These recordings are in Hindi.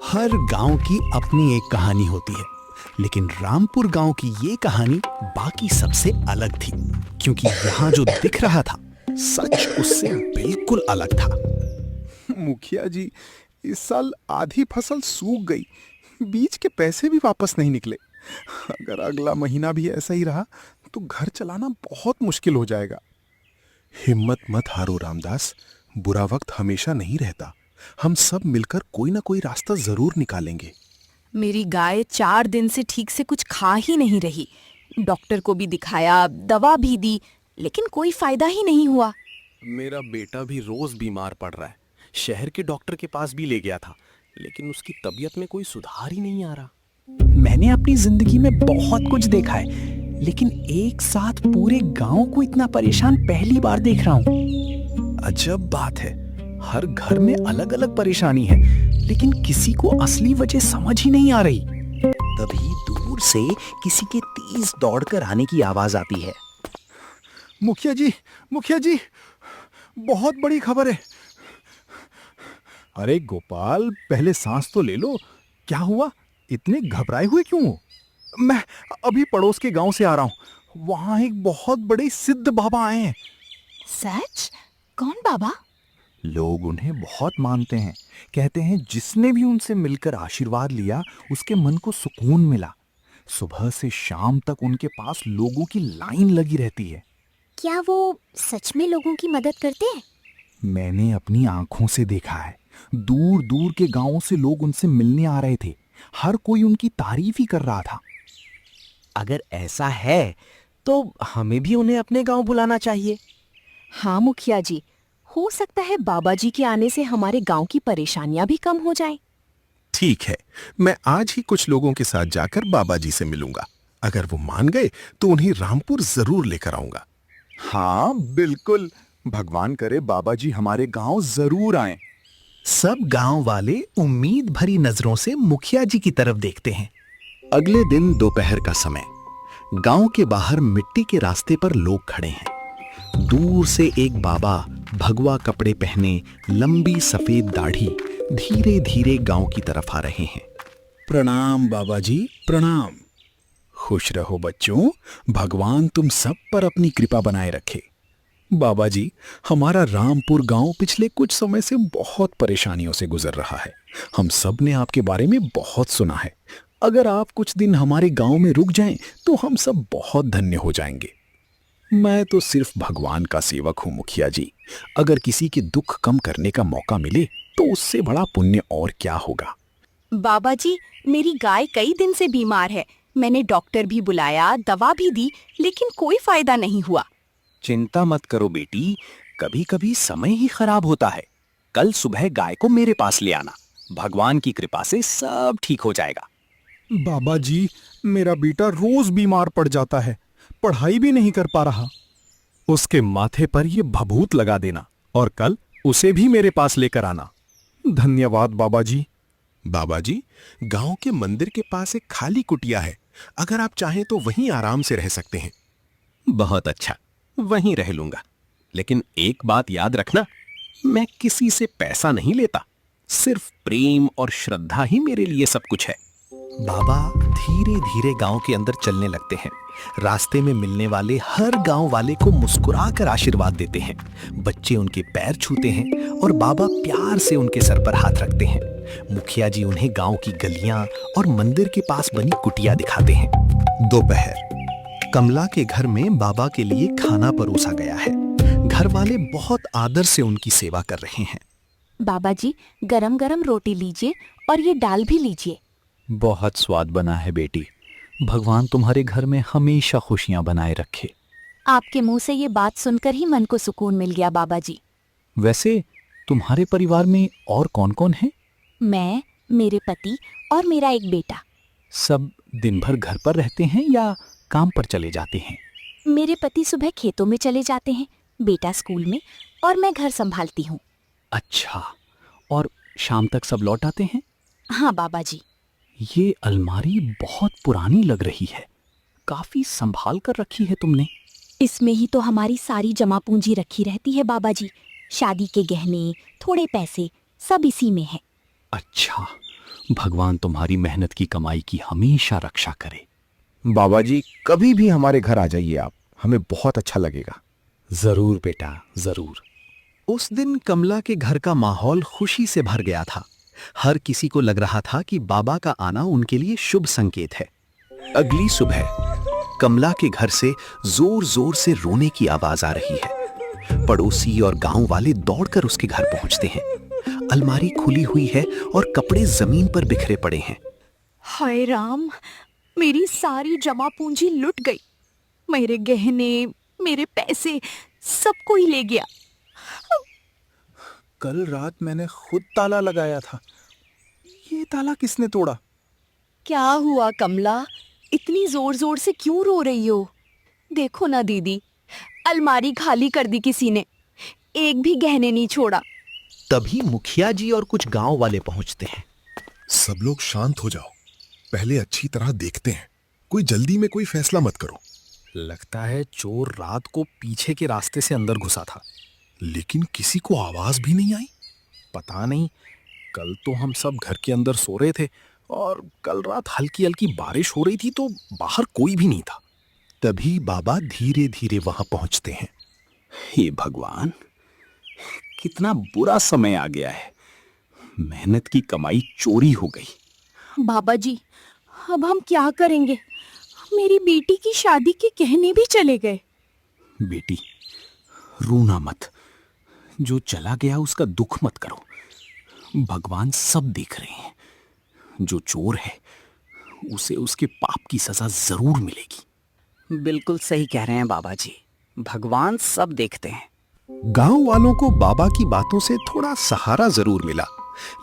हर गांव की अपनी एक कहानी होती है, लेकिन रामपुर गांव की ये कहानी बाकी सबसे अलग थी, क्योंकि यहाँ जो दिख रहा था सच उससे बिल्कुल अलग था। मुखिया जी, इस साल आधी फसल सूख गई, बीज के पैसे भी वापस नहीं निकले। अगर अगला महीना भी ऐसा ही रहा तो घर चलाना बहुत मुश्किल हो जाएगा। हिम्मत मत हारो रामदास, बुरा वक्त हमेशा नहीं रहता। हम सब मिलकर कोई ना कोई रास्ता जरूर निकालेंगे। मेरी गाय 4 दिन से ठीक से कुछ खा ही नहीं रही। डॉक्टर को भी दिखाया, दवा भी दी, लेकिन कोई फायदा ही नहीं हुआ। मेरा बेटा भी रोज बीमार पड़ रहा है। शहर के डॉक्टर के पास भी ले गया था, लेकिन उसकी तबीयत में कोई सुधार ही नहीं आ रहा। मैंने अपनी जिंदगी में बहुत कुछ देखा है, लेकिन एक साथ पूरे गांव को इतना परेशान पहली बार देख रहा हूँ। अजब बात है, हर घर में अलग अलग परेशानी है, लेकिन किसी को असली वजह समझ ही नहीं आ रही। तभी दूर से किसी के तेज दौड़कर आने की आवाज आती है। मुखिया जी, बहुत बड़ी खबर है। अरे गोपाल, पहले सांस तो ले लो। क्या हुआ? इतने घबराए हुए क्यों हो? मैं अभी पड़ोस के गांव से आ रहा हूं। वहां एक बहुत बड़े सिद्ध बाबा आए हैं। सच? कौन बाबा? लोग उन्हें बहुत मानते हैं। कहते हैं जिसने भी उनसे मिलकर आशीर्वाद लिया उसके मन को सुकून मिला। सुबह से शाम तक उनके पास लोगों की लाइन लगी रहती है। क्या वो सच में लोगों की मदद करते हैं? मैंने अपनी आंखों से देखा है। दूर दूर के गांवों से लोग उनसे मिलने आ रहे थे। हर कोई उनकी तारीफ ही कर रहा था। अगर ऐसा है तो हमें भी उन्हें अपने गांव बुलाना चाहिए। हाँ मुखिया जी, हो सकता है बाबा जी के आने से हमारे गांव की परेशानियां भी कम हो जाएं। ठीक है, मैं आज ही कुछ लोगों के साथ जाकर बाबा जी से मिलूंगा। अगर वो मान गए तो उन्हें रामपुर जरूर लेकर आऊंगा। हाँ बिल्कुल, भगवान करे बाबा जी हमारे गांव जरूर आए। सब गांव वाले उम्मीद भरी नजरों से मुखिया जी की तरफ देखते हैं। अगले दिन दोपहर का समय, गांव के बाहर मिट्टी के रास्ते पर लोग खड़े हैं। दूर से एक बाबा भगवा कपड़े पहने, लंबी सफेद दाढ़ी, धीरे धीरे गांव की तरफ आ रहे हैं। प्रणाम बाबा जी, प्रणाम। खुश रहो बच्चों, भगवान तुम सब पर अपनी कृपा बनाए रखे। बाबा जी, हमारा रामपुर गांव पिछले कुछ समय से बहुत परेशानियों से गुजर रहा है। हम सब ने आपके बारे में बहुत सुना है। अगर आप कुछ दिन हमारे गांव में रुक जाएं तो हम सब बहुत धन्य हो जाएंगे। मैं तो सिर्फ भगवान का सेवक हूं मुखिया जी। अगर किसी के दुख कम करने का मौका मिले तो उससे बड़ा पुण्य और क्या होगा। बाबा जी, मेरी गाय कई दिन से बीमार है। मैंने डॉक्टर भी बुलाया, दवा भी दी, लेकिन कोई फायदा नहीं हुआ। चिंता मत करो बेटी, कभी कभी समय ही खराब होता है। कल सुबह गाय को मेरे पास ले आना, भगवान की कृपा से सब ठीक हो जाएगा। बाबा जी, मेरा बेटा रोज बीमार पड़ जाता है, पढ़ाई भी नहीं कर पा रहा। उसके माथे पर ये भभूत लगा देना और कल उसे भी मेरे पास लेकर आना। धन्यवाद बाबा जी। बाबा जी, गांव के मंदिर के पास एक खाली कुटिया है। अगर आप चाहें तो वहीं आराम से रह सकते हैं। बहुत अच्छा, वहीं रह लूंगा। लेकिन एक बात याद रखना, मैं किसी से पैसा नहीं लेता। सिर्फ प्रेम और श्रद्धा ही मेरे लिए सब कुछ है। बाबा धीरे धीरे गांव के अंदर चलने लगते हैं। रास्ते में मिलने वाले हर गांव वाले को मुस्कुराकर आशीर्वाद देते हैं। बच्चे उनके पैर छूते हैं और बाबा प्यार से उनके सर पर हाथ रखते हैं। मुखिया जी उन्हें गांव की गलियां और मंदिर के पास बनी कुटिया दिखाते हैं। दोपहर, कमला के घर में बाबा के लिए खाना परोसा गया है। घर वाले बहुत आदर से उनकी सेवा कर रहे हैं। बाबा जी, गरम गरम रोटी लीजिए और ये दाल भी लीजिए। बहुत स्वाद बना है बेटी। भगवान तुम्हारे घर में हमेशा खुशियां बनाए रखे। आपके मुंह से ये बात सुनकर ही मन को सुकून मिल गया बाबा जी। वैसे तुम्हारे परिवार में और कौन कौन है? मैं, मेरे पति और मेरा एक बेटा। सब दिन भर घर पर रहते हैं या काम पर चले जाते हैं? मेरे पति सुबह खेतों में चले जाते हैं, बेटा स्कूल में और मैं घर संभालती हूँ। अच्छा, और शाम तक सब लौट आते हैं? हाँ बाबा जी। ये अलमारी बहुत पुरानी लग रही है, काफी संभाल कर रखी है तुमने। इसमें ही तो हमारी सारी जमा पूंजी रखी रहती है बाबा जी। शादी के गहने, थोड़े पैसे, सब इसी में है। अच्छा, भगवान तुम्हारी मेहनत की कमाई की हमेशा रक्षा करे। बाबा जी, कभी भी हमारे घर आ जाइए आप, हमें बहुत अच्छा लगेगा। जरूर बेटा, जरूर। उस दिन कमला के घर का माहौल खुशी से भर गया था। हर किसी को लग रहा था कि बाबा का आना उनके लिए शुभ संकेत है। अगली सुबह कमला के घर से जोर जोर से रोने की आवाज आ रही है। पड़ोसी और गांव वाले दौड़कर उसके घर पहुंचते हैं। अलमारी खुली हुई है और कपड़े जमीन पर बिखरे पड़े हैं। हाय राम, मेरी सारी जमा पूंजी लुट गई। मेरे गहने, मेरे पैसे, सब कोई ले गया। कल रात मैंने खुद ताला लगाया था, ये ताला किसने तोड़ा? क्या हुआ कमला, इतनी जोर जोर से क्यों रो रही हो? देखो ना दीदी, अलमारी खाली कर दी किसी ने, एक भी गहने नहीं छोड़ा। तभी मुखिया जी और कुछ गांव वाले पहुंचते हैं। सब लोग शांत हो जाओ, पहले अच्छी तरह देखते हैं, कोई जल्दी में कोई फैसला मत करो। लगता है चोर रात को पीछे के रास्ते से अंदर घुसा था। लेकिन किसी को आवाज भी नहीं आई। पता नहीं, कल तो हम सब घर के अंदर सो रहे थे और कल रात हल्की हल्की बारिश हो रही थी तो बाहर कोई भी नहीं था। तभी बाबा धीरे धीरे वहां पहुंचते हैं। हे भगवान, कितना बुरा समय आ गया है। मेहनत की कमाई चोरी हो गई। बाबा जी, अब हम क्या करेंगे? मेरी बेटी की शादी के गहने भी चले गए। बेटी, रोना मत। जो चला गया उसका दुख मत करो। भगवान सब देख रहे हैं। जो चोर है उसे उसके पाप की सजा जरूर मिलेगी। बिल्कुल सही कह रहे हैं बाबा जी, भगवान सब देखते हैं। गांव वालों को बाबा की बातों से थोड़ा सहारा जरूर मिला,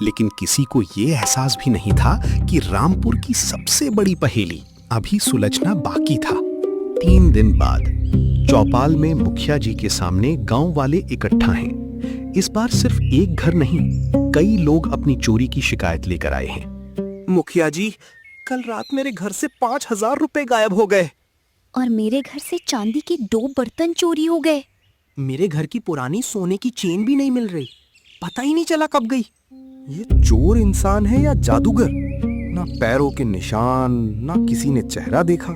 लेकिन किसी को यह एहसास भी नहीं था कि रामपुर की सबसे बड़ी पहेली अभी सुलझना बाकी था। 3 दिन बाद चौपाल में मुखिया जी के सामने गांव वाले इकट्ठा हैं। इस बार सिर्फ एक घर नहीं, कई लोग अपनी चोरी की शिकायत लेकर आए हैं। मुखिया जी, कल रात मेरे घर से 5,000 रुपए गायब हो गए। और मेरे घर से चांदी के 2 बर्तन चोरी हो गए। मेरे घर की पुरानी सोने की चेन भी नहीं मिल रही, पता ही नहीं चला कब गई। ये चोर इंसान है या जादूगर? ना पैरों के निशान, ना किसी ने चेहरा देखा।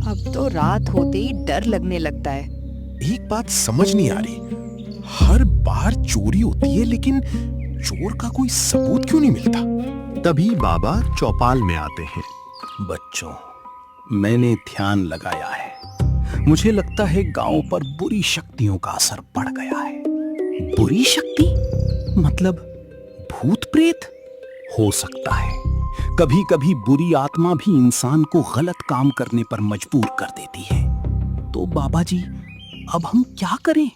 अब तो रात होते ही डर लगने लगता है। एक बात समझ नहीं आ रही, हर बार चोरी होती है लेकिन चोर का कोई सबूत क्यों नहीं मिलता? तभी बाबा चौपाल में आते हैं। बच्चों, मैंने ध्यान लगाया है। मुझे लगता है गांव पर बुरी शक्तियों का असर पड़ गया है। बुरी शक्ति? मतलब भूत प्रेत? हो सकता है। कभी कभी बुरी आत्मा भी इंसान को गलत काम करने पर मजबूर कर देती है। तो बाबा जी, अब हम क्या करें?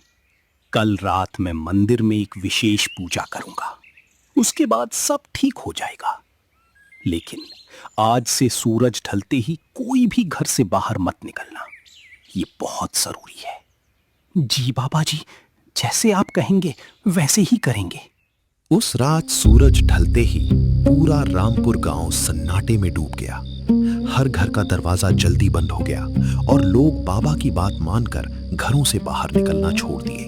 कल रात मैं मंदिर में एक विशेष पूजा करूंगा, उसके बाद सब ठीक हो जाएगा। लेकिन आज से सूरज ढलते ही कोई भी घर से बाहर मत निकलना, ये बहुत जरूरी है। जी बाबा जी, जैसे आप कहेंगे वैसे ही करेंगे। उस रात सूरज ढलते ही पूरा रामपुर गांव सन्नाटे में डूब गया। हर घर का दरवाजा जल्दी बंद हो गया और लोग बाबा की बात मानकर घरों से बाहर निकलना छोड़ दिए।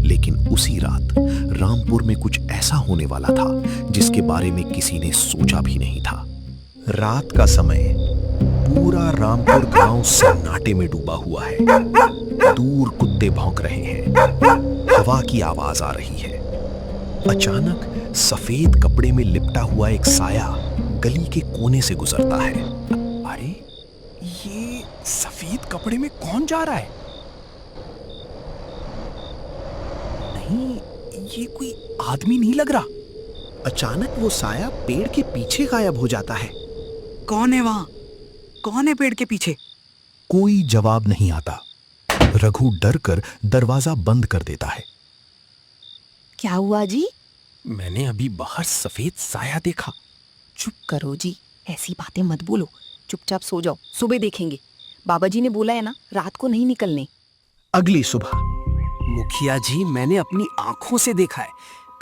लेकिन उसी रात रामपुर में कुछ ऐसा होने वाला था जिसके बारे में किसी ने सोचा भी नहीं था। रात का समय, पूरा रामपुर गांव सन्नाटे में डूबा हुआ है। दूर कुत्ते भौंक रहे हैं, हवा की आवाज आ रही है। अचानक सफेद कपड़े में लिपटा हुआ एक साया गली के कोने से गुजरता है। अरे, ये सफेद कपड़े में कौन जा रहा है? नहीं, ये कोई आदमी नहीं लग रहा। अचानक वो साया पेड़ के पीछे गायब हो जाता है। कौन है वहां? कौन है पेड़ के पीछे? कोई जवाब नहीं आता। रघु डरकर दरवाजा बंद कर देता है। क्या हुआ जी? मैंने अभी बाहर सफेद साया देखा। चुप करो जी, ऐसी बातें मत बोलो। चुपचाप सो जाओ, सुबह देखेंगे। बाबा जी ने बोला है ना, रात को नहीं निकलने। अगली सुबह मुखिया जी, मैंने अपनी आंखों से देखा है।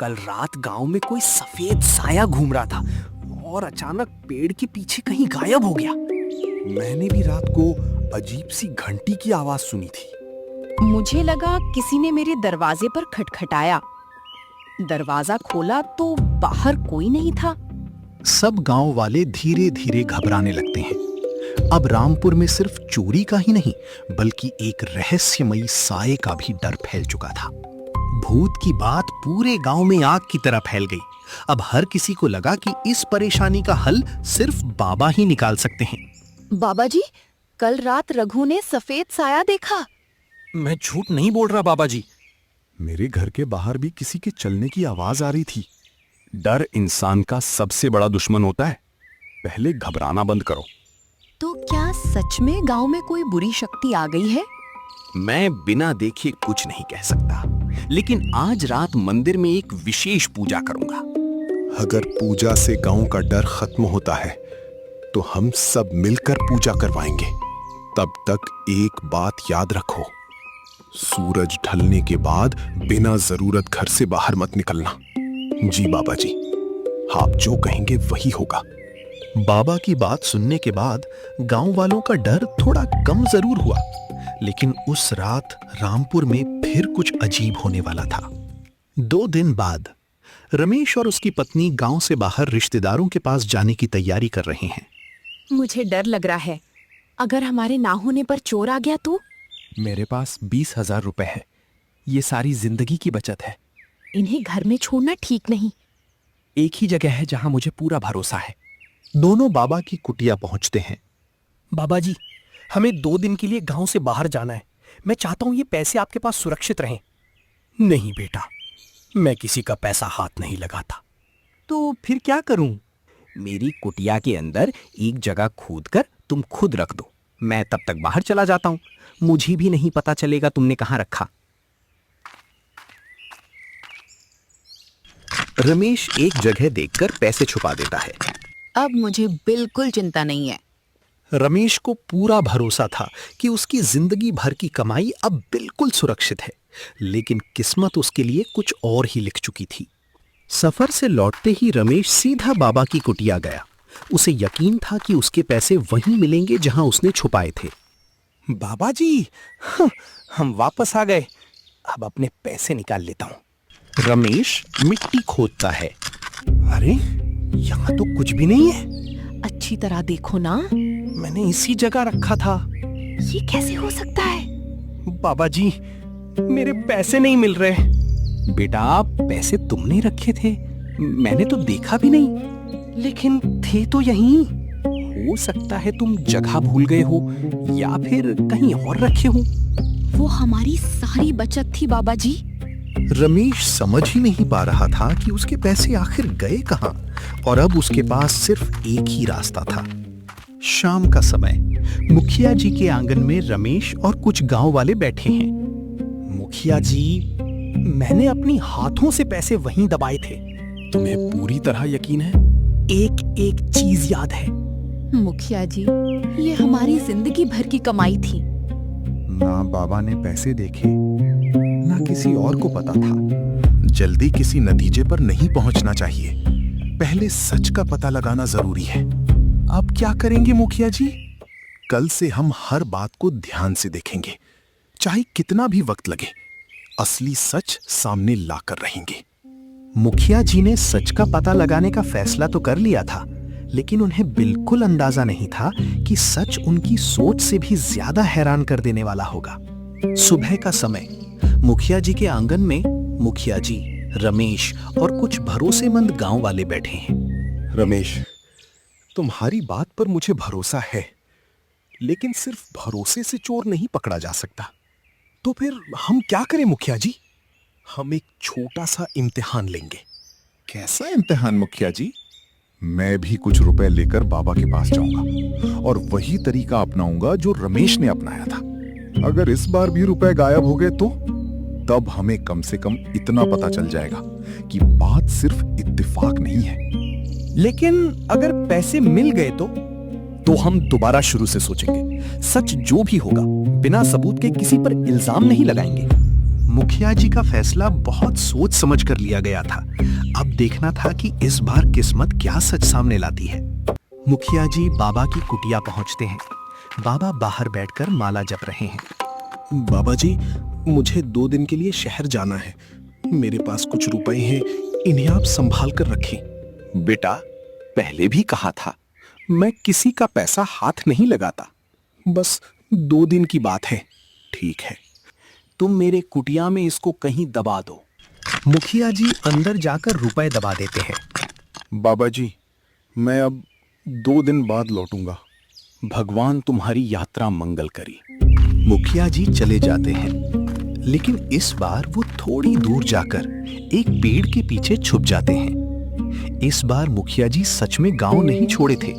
कल रात गांव में कोई सफेद साया घूम रहा था और अचानक पेड़ के पीछे कहीं गायब हो गया। मैंने भी रात को अजीब सी घंटी की आवाज सुनी थी। मुझे लगा किसी ने मेरे दरवाजे पर खटखटाया। दरवाजा खोला तो बाहर कोई नहीं था। सब गांव वाले धीरे धीरे घबराने लगते हैं। अब रामपुर में सिर्फ चोरी का ही नहीं बल्कि एक रहस्यमयी साए का भी डर फैल चुका था। भूत की बात पूरे गांव में आग की तरह फैल गई। अब हर किसी को लगा कि इस परेशानी का हल सिर्फ बाबा ही निकाल सकते हैं। बाबा जी, कल रात रघु ने सफेद साया देखा। मैं झूठ नहीं बोल रहा बाबा जी। मेरे घर के बाहर भी किसी के चलने की आवाज आ रही थी। डर इंसान का सबसे बड़ा दुश्मन होता है। पहले घबराना बंद करो। तो क्या सच में गांव में कोई बुरी शक्ति आ गई है? मैं बिना देखे कुछ नहीं कह सकता, लेकिन आज रात मंदिर में एक विशेष पूजा करूंगा। अगर पूजा से गांव का डर खत्म होता है तो हम सब मिलकर पूजा करवाएंगे। तब तक एक बात याद रखो, सूरज ढलने के बाद बिना जरूरत घर से बाहर मत निकलना। जी बाबा जी, आप जो कहेंगे वही होगा। बाबा की बात सुनने के बाद गांव वालों का डर थोड़ा कम जरूर हुआ, लेकिन उस रात रामपुर में फिर कुछ अजीब होने वाला था। 2 दिन बाद रमेश और उसकी पत्नी गांव से बाहर रिश्तेदारों के पास जाने की तैयारी कर रहे हैं। मुझे डर लग रहा है, अगर हमारे ना होने पर चोर आ गया तो? मेरे पास 20,000 रुपए है। ये सारी जिंदगी की बचत है। इन्हें घर में छोड़ना ठीक नहीं। एक ही जगह है जहां मुझे पूरा भरोसा है। दोनों बाबा की कुटिया पहुंचते हैं। बाबा जी, हमें 2 दिन के लिए गांव से बाहर जाना है। मैं चाहता हूं ये पैसे आपके पास सुरक्षित रहें। नहीं बेटा, मैं किसी का पैसा हाथ नहीं लगाता। तो फिर क्या करूं? मेरी कुटिया के अंदर एक जगह खोद कर तुम खुद रख दो। मैं तब तक बाहर चला जाता हूं। मुझे भी नहीं पता चलेगा तुमने कहां रखा। रमेश एक जगह देखकर पैसे छुपा देता है। अब मुझे बिल्कुल चिंता नहीं है। रमेश को पूरा भरोसा था कि उसकी जिंदगी भर की कमाई अब बिल्कुल सुरक्षित है, लेकिन किस्मत उसके लिए कुछ और ही लिख चुकी थी। सफर से लौटते ही रमेश सीधा बाबा की कुटिया गया। उसे यकीन था कि उसके पैसे वहीं मिलेंगे जहां उसने छुपाए थे। बाबा जी, हम वापस आ गए। अब अपने पैसे निकाल लेता हूं। रमेश मिट्टी खोदता है। अरे, यहाँ तो कुछ भी नहीं है। अच्छी तरह देखो ना। मैंने इसी जगह रखा था। ये कैसे हो सकता है? बाबा जी, मेरे पैसे नहीं मिल रहे। बेटा, पैसे तुमने रखे थे, मैंने तो देखा भी नहीं। लेकिन थे तो यहीं। हो सकता है तुम जगह भूल गए हो या फिर कहीं और रखे हो। वो हमारी सारी बचत थी बाबा जी। रमेश समझ ही नहीं पा रहा था कि उसके पैसे आखिर गए कहां, और अब उसके पास सिर्फ एक ही रास्ता था। शाम का समय, मुखिया जी के आंगन में रमेश और कुछ गांव वाले बैठे हैं। मुखिया जी, मैंने अपनी हाथों से पैसे वहीं दबाए थे। तुम्हें पूरी तरह यकीन है? एक एक चीज याद है। मुखिया जी, ये हमारी जिंदगी भर की कमाई थी। ना बाबा ने पैसे देखे, ना किसी और को पता था। जल्दी किसी नतीजे पर नहीं पहुंचना चाहिए, पहले सच का पता लगाना जरूरी है। अब क्या करेंगे मुखिया जी? कल से हम हर बात को ध्यान से देखेंगे, चाहे कितना भी वक्त लगे। असली सच सामने लाकर रहेंगे। मुखिया जी ने सच का पता लगाने का फैसला तो कर लिया था, लेकिन उन्हें बिल्कुल अंदाजा नहीं था कि सच उनकी सोच से भी ज्यादा हैरान कर देने वाला होगा। सुबह का समय, मुखिया जी के आंगन में मुखिया जी, रमेश और कुछ भरोसेमंद गांव वाले बैठे हैं। रमेश, तुम्हारी बात पर मुझे भरोसा है, लेकिन सिर्फ भरोसे से चोर नहीं पकड़ा जा सकता। तो फिर हम क्या करें मुखिया जी? हम एक छोटा सा इम्तिहान लेंगे। कैसा इम्तिहान मुखिया जी? मैं भी कुछ रुपए लेकर बाबा के पास जाऊंगा और वही तरीका अपनाऊंगा जो रमेश ने अपनाया था। अगर इस बार भी रुपए गायब हो गए तो तब हमें कम से कम इतना पता चल जाएगा कि बात सिर्फ इत्तेफाक नहीं है। लेकिन अगर पैसे मिल गए तो हम दोबारा शुरू से सोचेंगे। सच जो भी होगा, बिना सबूत के किसी पर इल्जाम नहीं लगाएंगे। मुखिया जी का फैसला बहुत सोच समझ कर लिया गया था। अब देखना था कि इस बार किस्मत क्या सच सामने लाती है। मुखिया जी बाबा की कुटिया पहुंचते हैं। बाबा बाहर बैठकर माला जप रहे हैं। बाबा जी, मुझे 2 दिन के लिए शहर जाना है। मेरे पास कुछ रुपए हैं, इन्हें आप संभाल कर रखें। बेटा, पहले भी कहा था, मैं किसी का पैसा हाथ नहीं लगाता। बस 2 दिन की बात है। ठीक है, तुम मेरे कुटिया में इसको कहीं दबा दो। मुखिया जी अंदर जाकर रुपए दबा देते हैं। बाबा जी, मैं अब 2 दिन बाद लौटूंगा। भगवान तुम्हारी यात्रा मंगल करी। मुखिया जी चले जाते हैं, लेकिन इस बार वो थोड़ी दूर जाकर एक पेड़ के पीछे छुप जाते हैं। इस बार मुखिया जी सच में गांव नहीं छोड़े थे,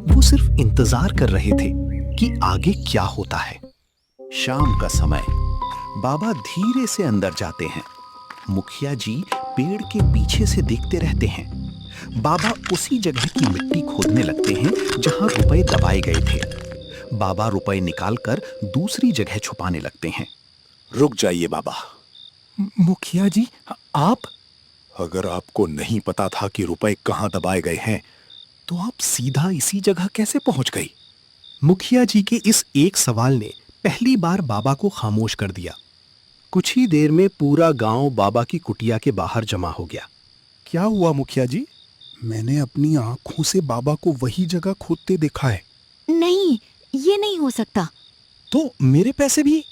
वो सिर्फ इंतजार कर रहे थे कि आगे क्या होता है। शाम का समय, बाबा धीरे से अंदर जाते हैं। मुखिया जी पेड़ के पीछे से देखते रहते हैं। बाबा उसी जगह की मिट्टी खोदने लगते हैं जहां रुपए दबाए गए थे। बाबा रुपए निकालकर दूसरी जगह छुपाने लगते हैं। रुक जाइए बाबा। मुखिया जी, आप? अगर आपको नहीं पता था कि रुपए कहां दबाए गए हैं, तो आप सीधा इसी जगह कैसे पहुंच गई? मुखिया जी के इस एक सवाल ने पहली बार बाबा को खामोश कर दिया। कुछ ही देर में पूरा गांव बाबा की कुटिया के बाहर जमा हो गया। क्या हुआ मुखिया जी? मैंने अपनी आंखों से बाबा को वही जगह खोदते देखा है। नहीं, ये नहीं हो सकता। तो मेरे पैसे भी?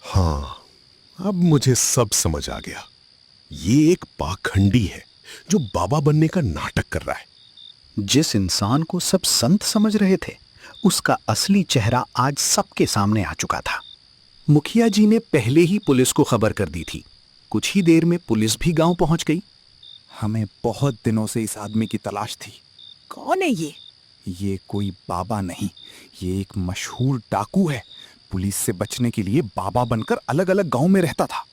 हाँ, अब मुझे सब समझ आ गया। ये एक पाखंडी है जो बाबा बनने का नाटक कर रहा है। जिस इंसान को सब संत समझ रहे थे, उसका असली चेहरा आज सबके सामने आ चुका था। मुखिया जी ने पहले ही पुलिस को खबर कर दी थी। कुछ ही देर में पुलिस भी गांव पहुंच गई। हमें बहुत दिनों से इस आदमी की तलाश थी। कौन है ये? ये कोई बाबा नहीं, ये एक मशहूर डाकू है। पुलिस से बचने के लिए बाबा बनकर अलग अलग गांव में रहता था।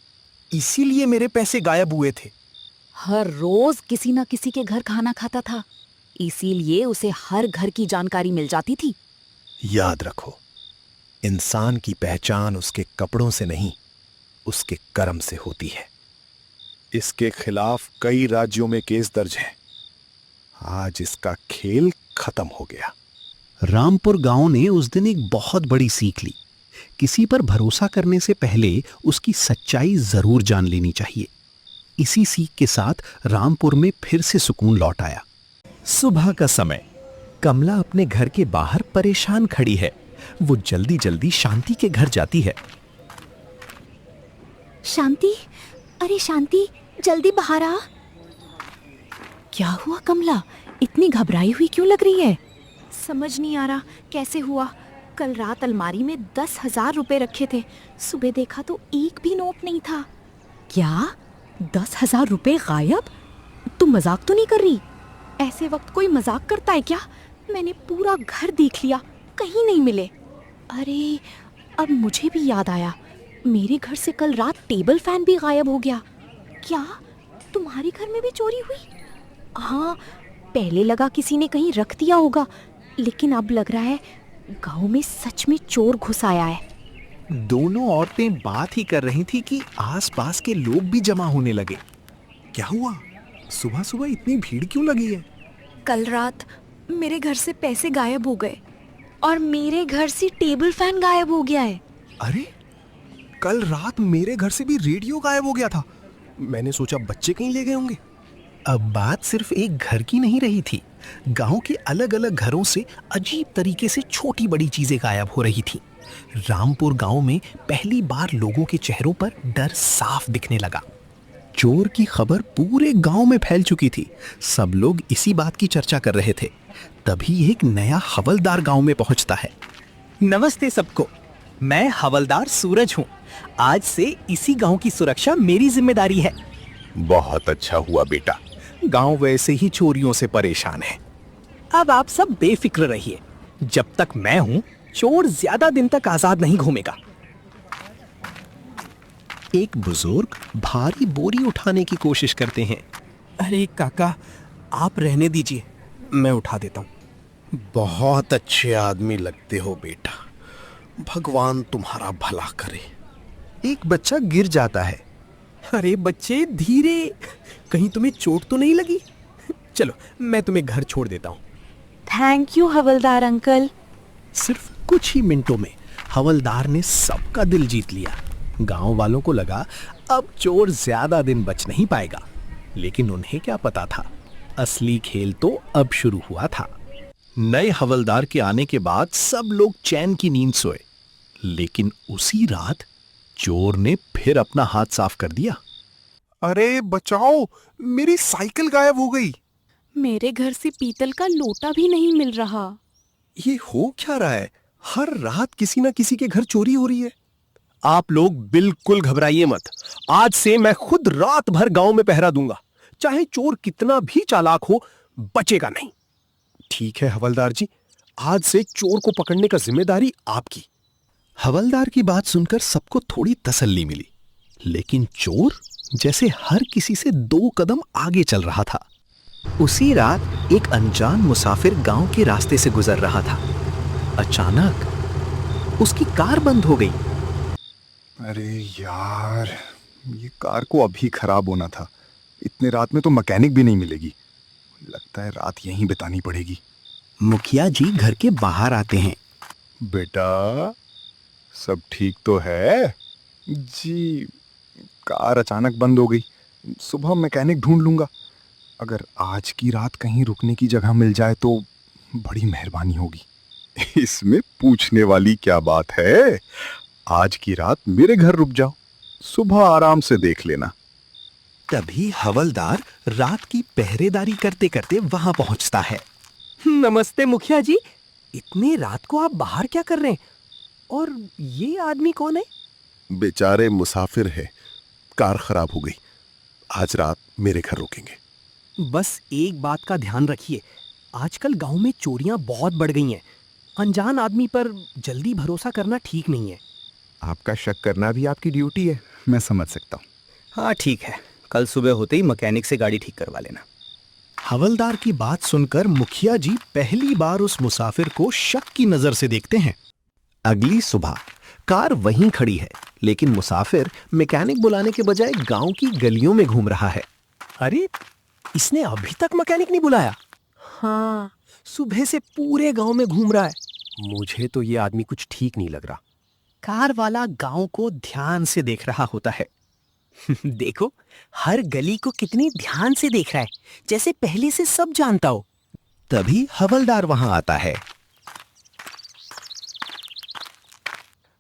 इसीलिए मेरे पैसे गायब हुए थे। हर रोज किसी न किसी के घर खाना खाता था, इसीलिए उसे हर घर की जानकारी मिल जाती थी। याद रखो, इंसान की पहचान उसके कपड़ों से नहीं, उसके कर्म से होती है। इसके खिलाफ कई राज्यों में केस दर्ज हैं। आज इसका खेल खत्म हो गया। रामपुर गांव ने उस दिन एक बहुत बड़ी सीख ली। किसी पर भरोसा करने से पहले उसकी सच्चाई जरूर जान लेनी चाहिए। इसी सीख के साथ रामपुर में फिर से सुकून लौट आया। सुबह का समय, कमला अपने घर के बाहर परेशान खड़ी है। वो जल्दी जल्दी शांति के घर जाती है। शांति, अरे शांति, जल्दी बाहर आ। क्या हुआ कमला, इतनी घबराई हुई क्यों लग रही है? समझ नहीं आ रहा कैसे हुआ। कल रात अलमारी में 10,000 रुपए रखे थे, सुबह देखा तो एक भी नोट नहीं था। क्या 10,000 रुपए गायब? तुम मजाक तो नहीं कर रही? ऐसे वक्त कोई मजाक करता है क्या? मैंने पूरा घर देख लिया, कहीं नहीं मिले। अरे अब मुझे भी याद आया, मेरे घर से कल रात टेबल फैन भी गायब हो गया। क्या तुम्हारे घर में भी चोरी हुई? हाँ, पहले लगा किसी ने कहीं रख दिया होगा, लेकिन अब लग रहा है गांव में सच में चोर घुस आया है। दोनों औरतें बात ही कर रही थी कि आसपास के लोग भी जमा होने लगे। क्या हुआ? सुबह सुबह इतनी भीड़ क्यों लगी है? कल रात मेरे घर से पैसे गायब हो गए और मेरे घर से टेबल फैन गायब हो गया है। अरे, कल रात मेरे घर से भी रेडियो गायब हो गया था। मैंने सोचा बच्चे कहीं ले गए होंगे। अब बात सिर्फ एक घर की नहीं रही थी। गांव के अलग अलग घरों से अजीब तरीके से छोटी बड़ी चीजें गायब हो रही थी। रामपुर गांव में पहली बार लोगों के चेहरों पर डर साफ दिखने लगा। चोर की खबर पूरे गांव में फैल चुकी थी। सब लोग इसी बात की चर्चा कर रहे थे। तभी एक नया हवलदार गांव में पहुंचता है। नमस्ते सबको, मैं हवलदार सूरज हूँ। आज से इसी गांव की सुरक्षा मेरी जिम्मेदारी है। बहुत अच्छा हुआ बेटा। गांव वैसे ही चोरियों से परेशान है। अब आप सब बेफिक्र रहिए। जब तक मैं हूँ, चोर ज्यादा दिन तक आजाद नहीं घूमेगा। एक बुजुर्ग भारी बोरी उठाने की कोशिश करते हैं। अरे काका, आप रहने दीजिए, मैं उठा देता हूँ। बहुत अच्छे आदमी लगते हो बेटा। भगवान तुम्हारा भला करे। एक बच्चा गिर जाता है। अरे बच्चे धीरे, कहीं तुम्हें चोट तो नहीं लगी? चलो मैं तुम्हें घर छोड़ देता हूँ। Thank you havildar uncle. सिर्फ कुछ ही मिनटों में हवलदार ने सबका दिल जीत लिया। गांव वालों को लगा अब चोर ज्यादा दिन बच नहीं पाएगा, लेकिन उन्हें क्या पता था असली खेल तो अब शुरू हुआ था। नए हवलदार के आने के बाद सब लोग चैन की नींद सोए, लेकिन उसी रात चोर ने फिर अपना हाथ साफ कर दिया। अरे बचाओ, मेरी साइकिल गायब हो गई। मेरे घर से पीतल का लोटा भी नहीं मिल रहा। ये हो क्या रहा है? हर रात किसी ना किसी के घर चोरी हो रही है। आप लोग बिल्कुल घबराइए मत। आज से मैं खुद रात भर गांव में पहरा दूंगा। चाहे चोर कितना भी चालाक हो, बचेगा नहीं। ठीक है हवलदार जी, आज से चोर को पकड़ने का जिम्मेदारी आपकी। हवलदार की बात सुनकर सबको थोड़ी तसल्ली मिली, लेकिन चोर जैसे हर किसी से 2 कदम आगे चल रहा था। उसी रात एक अनजान मुसाफिर गांव के रास्ते से गुजर रहा था। अचानक उसकी कार बंद हो गई। अरे यार, ये कार को अभी खराब होना था। इतने रात में तो मैकेनिक भी नहीं मिलेगी। लगता है रात यहीं बितानी पड़ेगी। मुखिया जी घर के बाहर आते हैं। बेटा, सब ठीक तो है? जी, कार अचानक बंद हो गई। सुबह मैकेनिक ढूंढ लूंगा। अगर आज की रात कहीं रुकने की जगह मिल जाए तो बड़ी मेहरबानी होगी। इसमें पूछने वाली क्या बात है? आज की रात मेरे घर रुक जाओ, सुबह आराम से देख लेना। तभी हवलदार रात की पहरेदारी करते करते वहां पहुंचता है। नमस्ते मुखिया जी, इतनी रात को आप बाहर क्या कर रहे हैं? और ये आदमी कौन है? बेचारे मुसाफिर है, कार खराब हो गई। आज रात मेरे घर रुकेंगे। बस एक बात का ध्यान रखिए, आजकल गांव में चोरियां बहुत बढ़ गई हैं। अनजान आदमी पर जल्दी भरोसा करना ठीक नहीं है। आपका शक करना भी आपकी ड्यूटी है, मैं समझ सकता हूँ। हाँ ठीक है, कल सुबह होते ही मैकेनिक से गाड़ी ठीक करवा लेना। हवलदार की बात सुनकर मुखिया जी पहली बार उस मुसाफिर को शक की नजर से देखते हैं। अगली सुबह कार वहीं खड़ी है, लेकिन मुसाफिर मैकेनिक बुलाने के बजाय गांव की गलियों में घूम रहा है। अरे, इसने अभी तक मैकेनिक नहीं बुलाया? हाँ, सुबह से पूरे गांव में घूम रहा है। मुझे तो ये आदमी कुछ ठीक नहीं लग रहा। कार वाला गांव को ध्यान से देख रहा होता है। देखो, हर गली को कितनी ध्यान से देख रहा है, जैसे पहले से सब जानता हो। तभी हवलदार वहां आता है।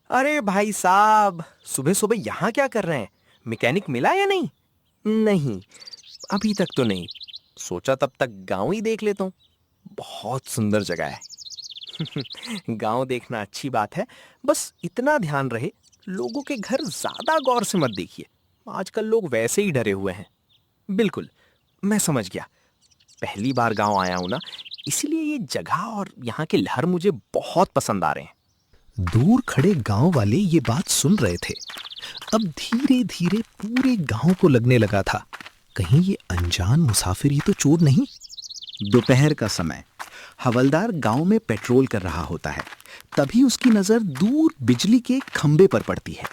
अरे भाई साहब, सुबह सुबह यहाँ क्या कर रहे हैं? मैकेनिक मिला या नहीं? नहीं, अभी तक तो नहीं। सोचा तब तक गांव ही देख लेता हूँ। बहुत सुंदर जगह है। गांव देखना अच्छी बात है, बस इतना ध्यान रहे लोगों के घर ज्यादा गौर से मत देखिए। आजकल लोग वैसे ही डरे हुए हैं। बिल्कुल, मैं समझ गया। पहली बार गांव आया हूं ना, इसलिए ये जगह और यहाँ के लहर मुझे बहुत पसंद आ रहे हैं। दूर खड़े गांव वाले ये बात सुन रहे थे। अब धीरे धीरे पूरे गांव को लगने लगा था, कहीं ये अनजान मुसाफिर ही तो चोर नहीं। दोपहर का समय, हवलदार गांव में पेट्रोल कर रहा होता है। तभी उसकी नजर दूर बिजली के खंबे पर पड़ती है।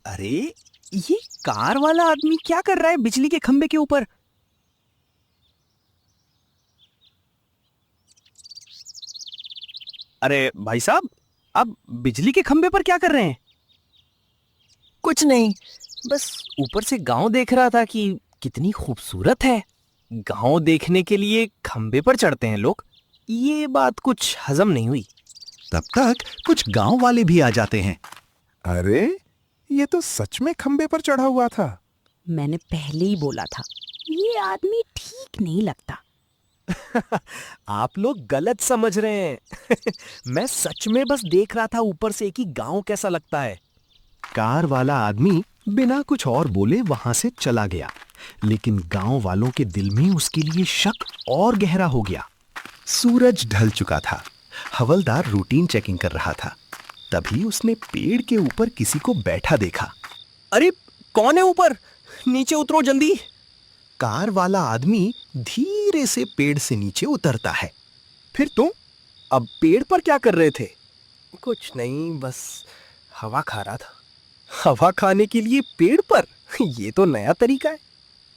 अरे, ये कार वाला आदमी क्या कर रहा है बिजली के खंबे के ऊपर? अरे भाई साहब, आप बिजली के खंबे पर क्या कर रहे हैं? कुछ नहीं, बस ऊपर से गांव देख रहा था कि कितनी खूबसूरत है। गांव देखने के लिए खंबे पर चढ़ते हैं लोग। ये बात कुछ हजम नहीं हुई। तब तक कुछ गांव वाले भी आ जाते हैं। अरे, ये तो सच में खंबे पर चढ़ा हुआ था। मैंने पहले ही बोला था, ये आदमी ठीक नहीं लगता। आप लोग गलत समझ रहे हैं। मैं सच में बस देख रहा था ऊपर से कि गांव कैसा लगता है। कार वाला आदमी बिना कुछ और बोले वहां से चला गया, लेकिन गांव वालों के दिल में उसके लिए शक और गहरा हो गया। सूरज ढल चुका था। हवलदार रूटीन चेकिंग कर रहा था। तभी उसने पेड़ के ऊपर किसी को बैठा देखा। अरे, कौन है ऊपर? नीचे उतरो जल्दी। कार वाला आदमी धीरे से पेड़ से नीचे उतरता है। फिर तुम अब पेड़ पर क्या कर रहे थे? कुछ नहीं, बस हवा खा रहा था। हवा खाने के लिए पेड़ पर? ये तो नया तरीका है।